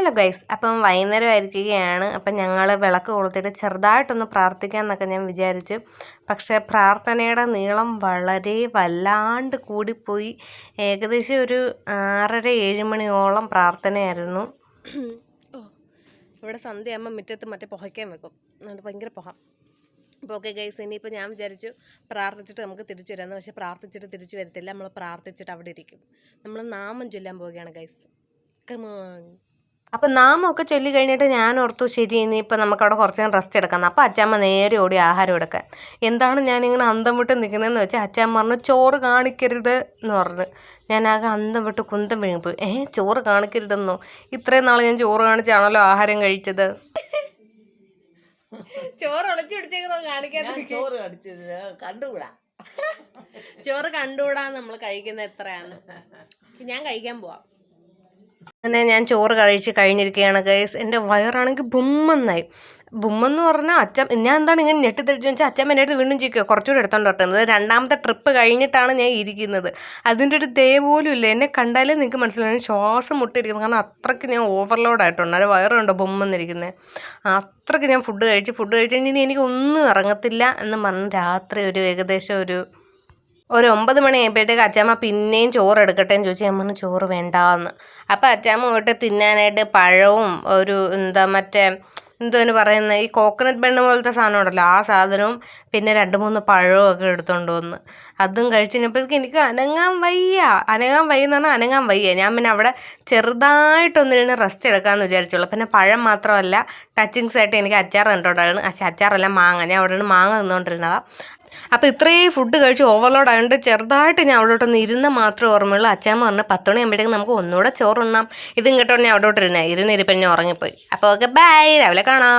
Hello guys, അപ്പം വൈകുന്നേരം ആയിരിക്കുകയാണ്. അപ്പം ഞങ്ങൾ വിളക്ക് കൊളുത്തിട്ട് ചെറുതായിട്ടൊന്ന് പ്രാർത്ഥിക്കാമെന്നൊക്കെ ഞാൻ വിചാരിച്ചു. പക്ഷേ പ്രാർത്ഥനയുടെ നീളം വളരെ വല്ലാണ്ട് കൂടിപ്പോയി. ഏകദേശം ഒരു 6:30-7 മണിയോളം പ്രാർത്ഥനയായിരുന്നു. ഇവിടെ സന്ധ്യയാകുമ്പോൾ മുറ്റത്ത് മറ്റേ പുകയ്ക്കാൻ വെക്കും, അത് ഭയങ്കര പുക. അപ്പോൾ ഓക്കെ ഗൈസ്, ഇനിയിപ്പോൾ ഞാൻ വിചാരിച്ചു പ്രാർത്ഥിച്ചിട്ട് നമുക്ക് തിരിച്ചു വരാമെന്ന്. പക്ഷേ പ്രാർത്ഥിച്ചിട്ട് തിരിച്ചു വരത്തില്ല, നമ്മൾ പ്രാർത്ഥിച്ചിട്ട് അവിടെ ഇരിക്കും. നമ്മൾ നാമം ചൊല്ലാൻ പോവുകയാണ് ഗൈസ്. കമോൺ. അപ്പം നാമമൊക്കെ ചൊല്ലി കഴിഞ്ഞിട്ട് ഞാൻ ഓർത്തു ശരി ഇനിയിപ്പോൾ നമുക്കവിടെ കുറച്ച് നേരം റെസ്റ്റ് എടുക്കാം. അപ്പോൾ അച്ചാമ്മ നേരെ ഓടി ആഹാരം എടുക്കാൻ. എന്താണ് ഞാനിങ്ങനെ അന്തം വിട്ട് നിൽക്കുന്നതെന്ന് വെച്ചാൽ അച്ചാമ്മ പറഞ്ഞു ചോറ് കാണിക്കരുത് എന്ന് പറഞ്ഞു. ഞാനാകെ അന്തം വിട്ട് കുന്തം വിഴുങ്ങിപ്പോയി. ചോറ് കാണിക്കരുതെന്നോ? ഇത്രയും നാൾ ഞാൻ ചോറ് കാണിച്ചാണല്ലോ ആഹാരം കഴിച്ചത്. ചോറ് ഒളിച്ചു പിടിച്ചേക്കുന്നോ കാണിക്കാൻ? ചോറ് കണ്ടുകൂടാ നമ്മൾ കഴിക്കുന്ന എത്രയാണ്. ഞാൻ കഴിക്കാൻ പോവാം. അങ്ങനെ ഞാൻ ചോറ് കഴിച്ച് കഴിഞ്ഞിരിക്കുകയാണ് ഗൈസ്. എൻ്റെ വയറാണെങ്കിൽ ബുമ്മെന്നായി. ബുമ്മെന്ന് പറഞ്ഞാൽ ഞാൻ എന്താണ് ഇങ്ങനെ ഞെട്ടിത്തെളിച്ച് വെച്ചാൽ അച്ഛൻ എൻ്റെ അടുത്ത് വീണ്ടും ചോദിക്കുക കുറച്ചുകൂടി എടുത്തോണ്ട് വട്ടുന്നത്. രണ്ടാമത്തെ ട്രിപ്പ് കഴിഞ്ഞിട്ടാണ് ഞാൻ ഇരിക്കുന്നത്. അതിൻ്റെ ഒരു ദേ പോലും ഇല്ല. എന്നെ കണ്ടാലേ നിങ്ങൾക്ക് മനസ്സിലായി ശ്വാസം മുട്ടിയിരിക്കുന്നത്. കാരണം അത്രയ്ക്ക് ഞാൻ ഓവർലോഡായിട്ടുണ്ട്. അത് വയറുണ്ടോ ബുമ്മെന്നിരിക്കുന്നത്. അത്രയ്ക്ക് ഞാൻ ഫുഡ് കഴിച്ച് ഇനി എനിക്കൊന്നും ഇറങ്ങത്തില്ല എന്ന് പറഞ്ഞ് രാത്രി ഏകദേശം ഒരു 9 മണി ആയപ്പോഴത്തേക്ക് അച്ചാമ്മ പിന്നെയും ചോറ് എടുക്കട്ടെ എന്ന് ചോദിച്ചു. ഞാൻ പറഞ്ഞു ചോറ് വേണ്ടാന്ന്. അപ്പം അച്ചാമ്മ പോയിട്ട് തിന്നാനായിട്ട് പഴവും എന്തോന്ന് പറയുന്നത് ഈ കോക്കനട്ട് ബണ്ണ് പോലത്തെ സാധനം ഉണ്ടല്ലോ, ആ സാധനവും പിന്നെ 2-3 പഴവും ഒക്കെ എടുത്തുകൊണ്ട് വന്ന് അതും കഴിച്ചപ്പോഴത്തേക്ക് എനിക്ക് അനങ്ങാൻ വയ്യെന്ന് പറഞ്ഞാൽ അനങ്ങാൻ വയ്യ. ഞാൻ പിന്നെ അവിടെ ചെറുതായിട്ടൊന്നിരുന്ന് റെസ്റ്റ് എടുക്കാമെന്ന് വിചാരിച്ചുള്ളൂ. പിന്നെ പഴം മാത്രമല്ല ടച്ചിങ്സ് ആയിട്ട് എനിക്ക് അച്ചാർ കണ്ടോണ്ടായിരുന്നു. അച്ചാറല്ല മാങ്ങ. ഞാൻ അവിടെ നിന്ന് മാങ്ങ തിന്നുകൊണ്ടിരുന്നതാണ്. അപ്പോൾ ഇത്രയും ഫുഡ് കഴിച്ച് ഓവർലോഡ് ആയതുകൊണ്ട് ചെറുതായിട്ട് ഞാൻ അവിടോട്ടൊന്ന് ഇരുന്ന് മാത്രമേ ഓർമ്മയുള്ളൂ. അച്ചാമ്മ പറഞ്ഞു 10 മണിയാകുമ്പോഴത്തേക്കും നമുക്ക് ഒന്നുകൂടെ ചോറുണ്ണാം. ഇതും കേട്ടോ ഞാൻ അവിടോട്ടിരുന്നേ ഇരുന്നിരിപ്പം ഞാൻ ഉറങ്ങിപ്പോയി. അപ്പോൾ ഓക്കെ ബൈ, രാവിലെ കാണാം.